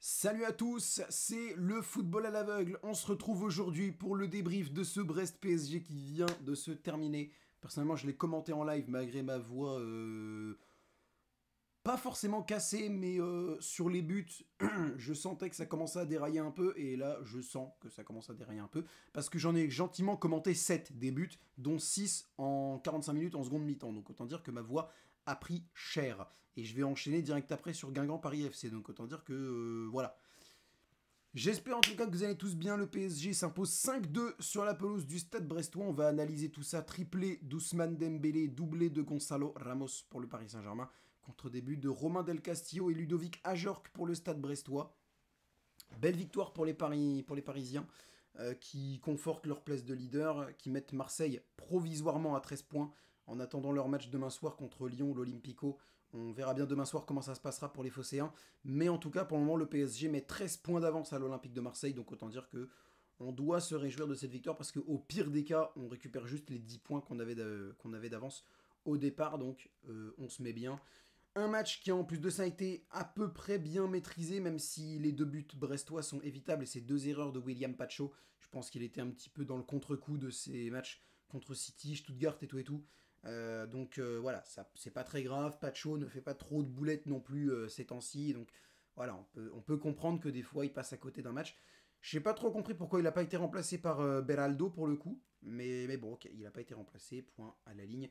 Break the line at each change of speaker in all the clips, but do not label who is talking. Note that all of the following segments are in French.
Salut à tous, c'est le football à l'aveugle. On se retrouve aujourd'hui pour le débrief de ce Brest PSG qui vient de se terminer. Personnellement, je l'ai commenté en live malgré ma voix pas forcément cassée, mais sur les buts, je sentais que ça commençait à dérailler un peu. Et là, je sens que ça commence à dérailler un peu parce que j'en ai gentiment commenté 7 des buts, dont 6 en 45 minutes en seconde mi-temps. Donc autant dire que ma voix a pris cher. Et je vais enchaîner direct après sur Guingamp Paris FC. Donc autant dire que voilà. J'espère en tout cas que vous allez tous bien. Le PSG s'impose 5-2 sur la pelouse du Stade Brestois. On va analyser tout ça. Triplé d'Ousmane Dembélé, doublé de Gonzalo Ramos pour le Paris Saint-Germain, contre des buts de Romain Del Castillo et Ludovic Ajorc pour le Stade Brestois. Belle victoire pour les Parisiens qui confortent leur place de leader, qui mettent Marseille provisoirement à 13 points en attendant leur match demain soir contre Lyon ou l'Olympico. On verra bien demain soir comment ça se passera pour les Phocéens. Mais en tout cas, pour le moment, le PSG met 13 points d'avance à l'Olympique de Marseille. Donc autant dire que on doit se réjouir de cette victoire parce qu'au pire des cas, on récupère juste les 10 points qu'on avait d'avance au départ. Donc on se met bien. Un match qui en plus de ça a été à peu près bien maîtrisé, même si les deux buts brestois sont évitables et ces deux erreurs de William Pacho, je pense qu'il était un petit peu dans le contre-coup de ces matchs contre City, Stuttgart et tout et tout. Voilà, ça c'est pas très grave. Pacho ne fait pas trop de boulettes non plus ces temps-ci, donc voilà, on peut comprendre que des fois il passe à côté d'un match. Je n'ai pas trop compris pourquoi il n'a pas été remplacé par Beraldo pour le coup, mais bon, ok, il n'a pas été remplacé, point à la ligne.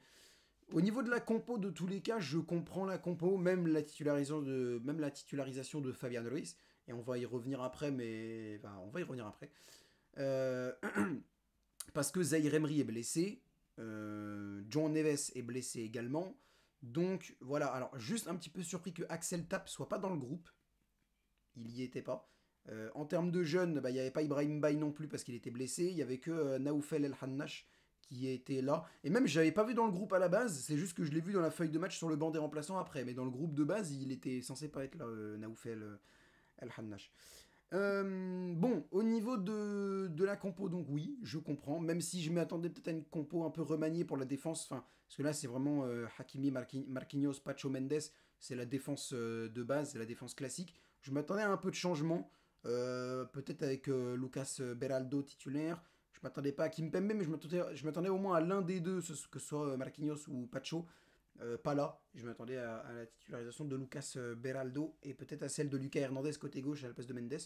Au niveau de la compo, de tous les cas, je comprends la compo, même la titularisation de Fabian Ruiz, et on va y revenir après, mais. Enfin, on va y revenir après. Euh, Parce que Zaire Emery est blessé, John Neves est blessé également. Donc voilà, alors juste un petit peu surpris que Axel Tapp soit pas dans le groupe, il y était pas. En termes de jeunes, bah, il n'y avait pas Ibrahim Bay non plus parce qu'il était blessé. Il n'y avait que Naoufel El Hannash qui était là. Et même, je l'avais pas vu dans le groupe à la base. C'est juste que je l'ai vu dans la feuille de match sur le banc des remplaçants après. Mais dans le groupe de base, il était censé pas être là, Naoufel El Hannash. Bon, au niveau de la compo, donc oui, je comprends. Même si je m'attendais peut-être à une compo un peu remaniée pour la défense. Enfin, parce que là, c'est vraiment Hakimi, Marquinhos, Pacho Mendes. C'est la défense de base, c'est la défense classique. Je m'attendais à un peu de changement. Peut-être avec Lucas Beraldo titulaire. Je m'attendais pas à Kimpembe, mais je m'attendais au moins à l'un des deux, que ce soit Marquinhos ou Pacho. Pas là. Je m'attendais à la titularisation de Lucas Beraldo et peut-être à celle de Lucas Hernandez côté gauche à la place de Mendes.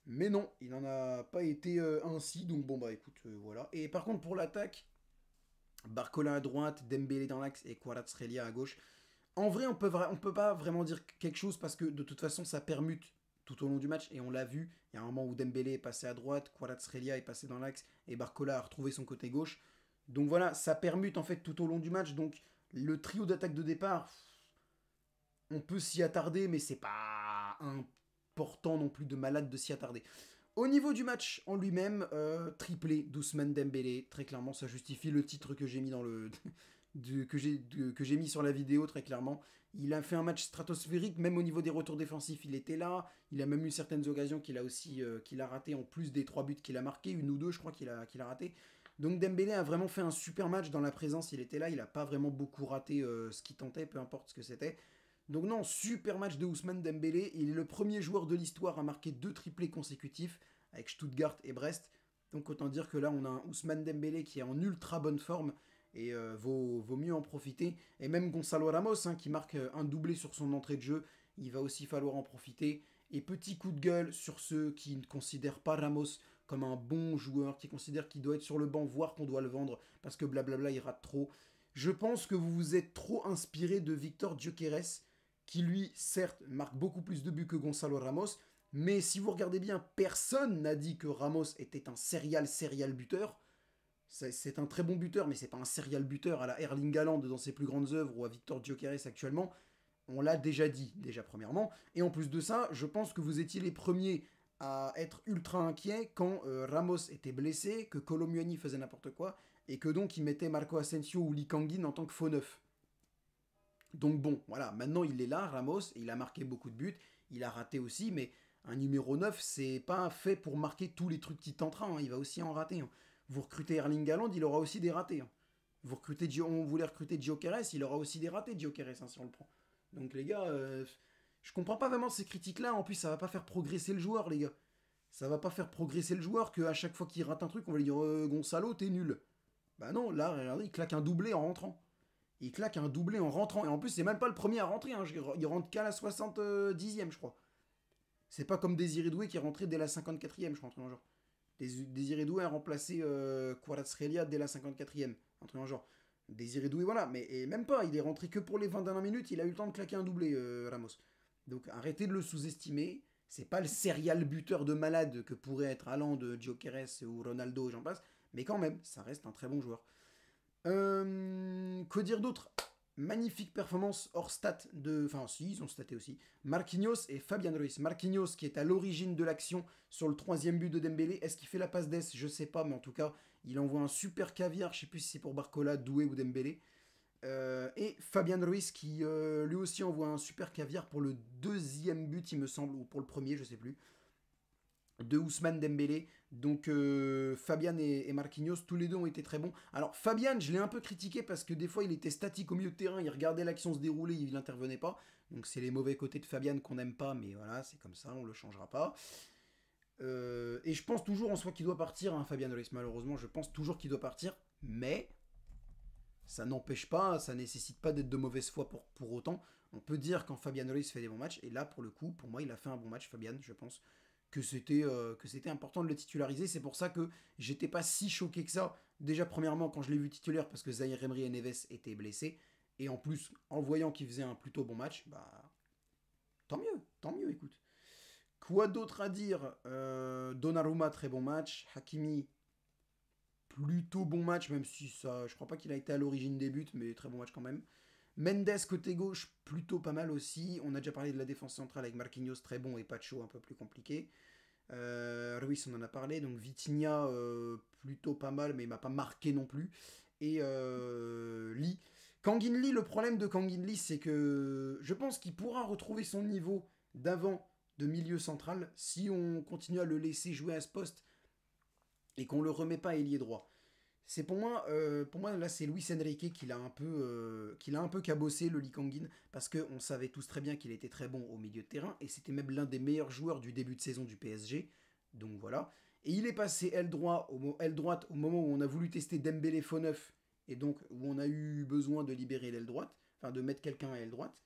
Mais non, il n'en a pas été ainsi. Donc bon bah écoute, voilà. Et par contre pour l'attaque, Barcola à droite, Dembélé dans l'axe et Kvaratskhelia à gauche. En vrai, on peut pas vraiment dire quelque chose parce que de toute façon, ça permute tout au long du match et on l'a vu. Il y a un moment où Dembélé est passé à droite, Kvaratskhelia est passé dans l'axe et Barcola a retrouvé son côté gauche. Donc voilà, ça permute en fait tout au long du match. Donc le trio d'attaque de départ, on peut s'y attarder, mais c'est pas important non plus de malade de s'y attarder. Au niveau du match en lui-même, triplé d'Ousmane Dembélé, très clairement, ça justifie le titre que j'ai mis dans le que j'ai mis sur la vidéo très clairement. Il a fait un match stratosphérique, même au niveau des retours défensifs, il était là. Il a même eu certaines occasions qu'il a raté en plus des 3 buts qu'il a marqués, une ou deux, je crois qu'il a raté. Donc Dembélé a vraiment fait un super match dans la présence, il était là, il a pas vraiment beaucoup raté ce qu'il tentait, peu importe ce que c'était. Donc non, super match de Ousmane Dembélé. Il est le premier joueur de l'histoire à marquer 2 triplés consécutifs avec Stuttgart et Brest. Donc autant dire que là, on a un Ousmane Dembélé qui est en ultra bonne forme et vaut mieux en profiter. Et même Gonzalo Ramos, qui marque un doublé sur son entrée de jeu, il va aussi falloir en profiter. Et petit coup de gueule sur ceux qui ne considèrent pas Ramos comme un bon joueur, qui considèrent qu'il doit être sur le banc, voire qu'on doit le vendre parce que blablabla, il rate trop. Je pense que vous vous êtes trop inspiré de Victor Gyökeres, qui lui, certes, marque beaucoup plus de buts que Gonzalo Ramos, mais si vous regardez bien, personne n'a dit que Ramos était un serial buteur. C'est un très bon buteur, mais c'est pas un serial buteur à la Erling Haaland dans ses plus grandes œuvres ou à Victor Gyökeres actuellement. On l'a déjà dit, déjà premièrement. Et en plus de ça, je pense que vous étiez les premiers à être ultra inquiets quand Ramos était blessé, que Kolo Muani faisait n'importe quoi, et que donc il mettait Marco Asensio ou Lee Kangin en tant que faux neuf. Donc bon, voilà, maintenant il est là, Ramos, et il a marqué beaucoup de buts, il a raté aussi, mais un numéro 9, c'est pas fait pour marquer tous les trucs qu'il tentera, il va aussi en rater. Vous recrutez Erling Haaland, il aura aussi des ratés. On voulait recruter Gyökeres, il aura aussi des ratés, Gyökeres, si on le prend. Donc les gars, Je comprends pas vraiment ces critiques-là. En plus, ça va pas faire progresser le joueur, les gars. Ça va pas faire progresser le joueur qu'à chaque fois qu'il rate un truc, on va lui dire Gonzalo, t'es nul. Bah non, là, regardez, il claque un doublé en rentrant. Il claque un doublé en rentrant. Et en plus, c'est même pas le premier à rentrer. Hein. Il rentre qu'à la 70e, je crois. C'est pas comme Désiré Doué qui est rentré dès la 54e, je crois, un truc en genre. Désiré Doué a remplacé Kvaratskhelia dès la 54e, un truc en genre. Désiré Doué, voilà, mais et même pas, il est rentré que pour les 20 dernières minutes, il a eu le temps de claquer un doublé, Ramos. Donc arrêtez de le sous-estimer, c'est pas le serial buteur de malade que pourrait être Haaland, Gyökeres ou Ronaldo, j'en passe, mais quand même, ça reste un très bon joueur. Que dire d'autre? Magnifique performance hors stat de. Enfin, si, ils ont staté aussi. Marquinhos et Fabian Ruiz. Marquinhos qui est à l'origine de l'action sur le troisième but de Dembélé. Est-ce qu'il fait la passe d'Est? Je sais pas, mais en tout cas, il envoie un super caviar. Je sais plus si c'est pour Barcola, Doué ou Dembélé. Et Fabian Ruiz qui lui aussi envoie un super caviar pour le deuxième but, il me semble, ou pour le premier, je sais plus de Ousmane Dembélé. Donc Fabian et Marquinhos, tous les deux ont été très bons. Alors Fabian, je l'ai un peu critiqué parce que des fois il était statique au milieu de terrain, il regardait l'action se dérouler, il n'intervenait pas. Donc c'est les mauvais côtés de Fabian qu'on n'aime pas, mais voilà, c'est comme ça, on le changera pas. Et je pense toujours en soi qu'il doit partir, hein, Fabian Ruiz, malheureusement, je pense toujours qu'il doit partir, mais ça n'empêche pas, ça nécessite pas d'être de mauvaise foi pour autant. On peut dire quand Fabian Ruiz fait des bons matchs, et là pour le coup, pour moi il a fait un bon match, Fabian, je pense que c'était important de le titulariser. C'est pour ça que j'étais pas si choqué que ça. Déjà, premièrement, quand je l'ai vu titulaire, parce que Zaire Emery et Neves étaient blessés. Et en plus, en le voyant qu'il faisait un plutôt bon match, bah tant mieux, écoute. Quoi d'autre à dire Donnarumma, très bon match. Hakimi, plutôt bon match, même si ça, je crois pas qu'il a été à l'origine des buts, mais très bon match quand même. Mendes, côté gauche, plutôt pas mal aussi. On a déjà parlé de la défense centrale avec Marquinhos, très bon, et Pacho, un peu plus compliqué. Ruiz, on en a parlé. Donc Vitinha, plutôt pas mal, mais il m'a pas marqué non plus. Et Lee. Kangin Lee, le problème de Kangin Lee, c'est que je pense qu'il pourra retrouver son niveau d'avant de milieu central si on continue à le laisser jouer à ce poste et qu'on le remet pas ailier droit. C'est pour moi là c'est Luis Enrique qui l'a un peu cabossé le Lee Kangin parce que on savait tous très bien qu'il était très bon au milieu de terrain et c'était même l'un des meilleurs joueurs du début de saison du PSG. Donc voilà. Et il est passé aile droite au moment où on a voulu tester Dembélé faux neuf et donc où on a eu besoin de libérer l'aile droite, enfin de mettre quelqu'un à aile droite.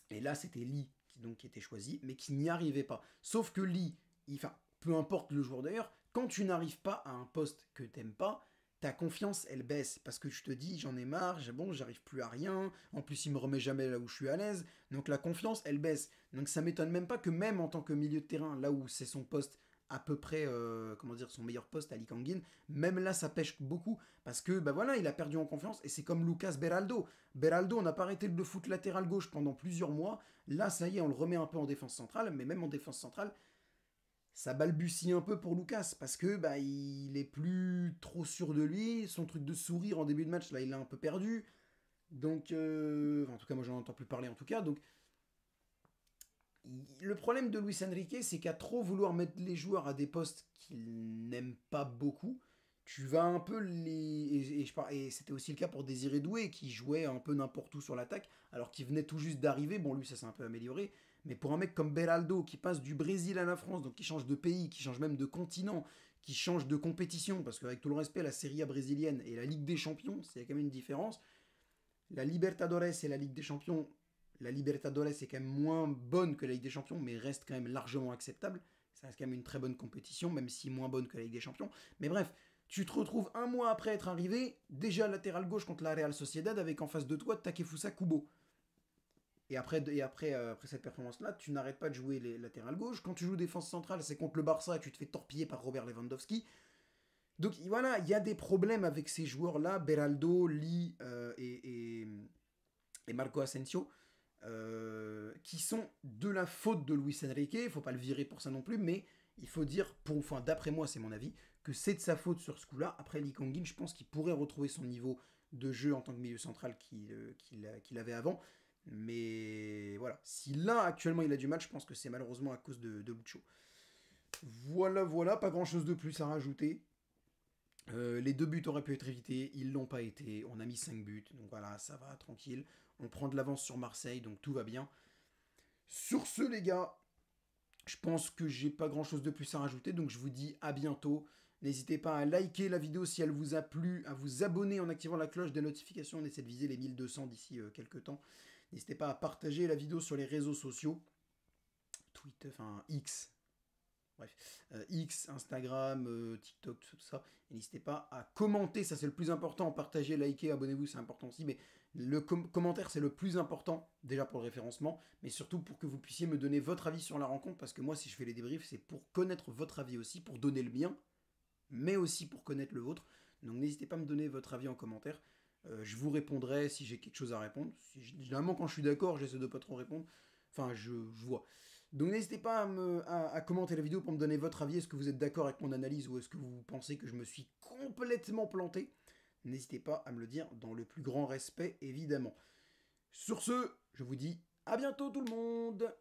Et là c'était Lee qui était choisi mais qui n'y arrivait pas. Sauf que Lee, enfin peu importe le joueur d'ailleurs, quand tu n'arrives pas à un poste que t'aimes pas, ta confiance elle baisse parce que tu te dis j'en ai marre, bon j'arrive plus à rien, en plus il me remet jamais là où je suis à l'aise, donc la confiance elle baisse. Donc ça m'étonne même pas que même en tant que milieu de terrain, là où c'est son poste à peu près, comment dire, son meilleur poste à Likangin, même là ça pêche beaucoup parce que bah voilà il a perdu en confiance et c'est comme Lucas Beraldo. Beraldo on n'a pas arrêté de le foutre latéral gauche pendant plusieurs mois, là ça y est on le remet un peu en défense centrale, mais même en défense centrale ça balbutie un peu pour Lucas parce que bah il est plus trop sûr de lui. Son truc de sourire en début de match là, il l'a un peu perdu. Donc, en tout cas, moi j'en entends plus parler en tout cas. Donc, le problème de Luis Enrique, c'est qu'à trop vouloir mettre les joueurs à des postes qu'il n'aime pas beaucoup, tu vas un peu les. Et c'était aussi le cas pour Désiré Doué, qui jouait un peu n'importe où sur l'attaque, alors qu'il venait tout juste d'arriver. Bon, lui, ça s'est un peu amélioré. Mais pour un mec comme Beraldo, qui passe du Brésil à la France, donc qui change de pays, qui change même de continent, qui change de compétition, parce qu'avec tout le respect, la Serie A brésilienne et la Ligue des Champions, c'est quand même une différence. La Libertadores et la Ligue des Champions, la Libertadores est quand même moins bonne que la Ligue des Champions, mais reste quand même largement acceptable. Ça reste quand même une très bonne compétition, même si moins bonne que la Ligue des Champions. Mais bref, tu te retrouves un mois après être arrivé, déjà latéral gauche contre la Real Sociedad, avec en face de toi Takefusa Kubo. Après cette performance-là, tu n'arrêtes pas de jouer les latérales gauche. Quand tu joues défense centrale, c'est contre le Barça et tu te fais torpiller par Robert Lewandowski. Donc voilà, il y a des problèmes avec ces joueurs-là, Beraldo, Lee et Marco Asensio, qui sont de la faute de Luis Enrique. Il ne faut pas le virer pour ça non plus, mais il faut dire, enfin d'après moi, c'est mon avis, que c'est de sa faute sur ce coup-là. Après Lee Kangin, je pense qu'il pourrait retrouver son niveau de jeu en tant que milieu central qu'il avait avant. Mais voilà, si là actuellement il a du mal, je pense que c'est malheureusement à cause de Lucho. Voilà, pas grand chose de plus à rajouter. Les deux buts auraient pu être évités, ils l'ont pas été. On a mis 5 buts, donc voilà, ça va, tranquille. On prend de l'avance sur Marseille, donc tout va bien. Sur ce, les gars, je pense que j'ai pas grand chose de plus à rajouter, donc je vous dis à bientôt. N'hésitez pas à liker la vidéo si elle vous a plu, à vous abonner en activant la cloche des notifications. On essaie de viser les 1200 d'ici quelques temps. N'hésitez pas à partager la vidéo sur les réseaux sociaux. Twitter, enfin X, bref, X, Instagram, TikTok, tout ça. Et n'hésitez pas à commenter, ça c'est le plus important. Partagez, likez, abonnez-vous, c'est important aussi. Mais le commentaire c'est le plus important, déjà pour le référencement, mais surtout pour que vous puissiez me donner votre avis sur la rencontre. Parce que moi, si je fais les débriefs, c'est pour connaître votre avis aussi, pour donner le mien, mais aussi pour connaître le vôtre. Donc n'hésitez pas à me donner votre avis en commentaire. Je vous répondrai si j'ai quelque chose à répondre. Généralement, quand je suis d'accord, j'essaie de pas trop répondre. Enfin, je vois. Donc n'hésitez pas à commenter la vidéo pour me donner votre avis. Est-ce que vous êtes d'accord avec mon analyse ou est-ce que vous pensez que je me suis complètement planté? N'hésitez pas à me le dire dans le plus grand respect, évidemment. Sur ce, je vous dis à bientôt tout le monde.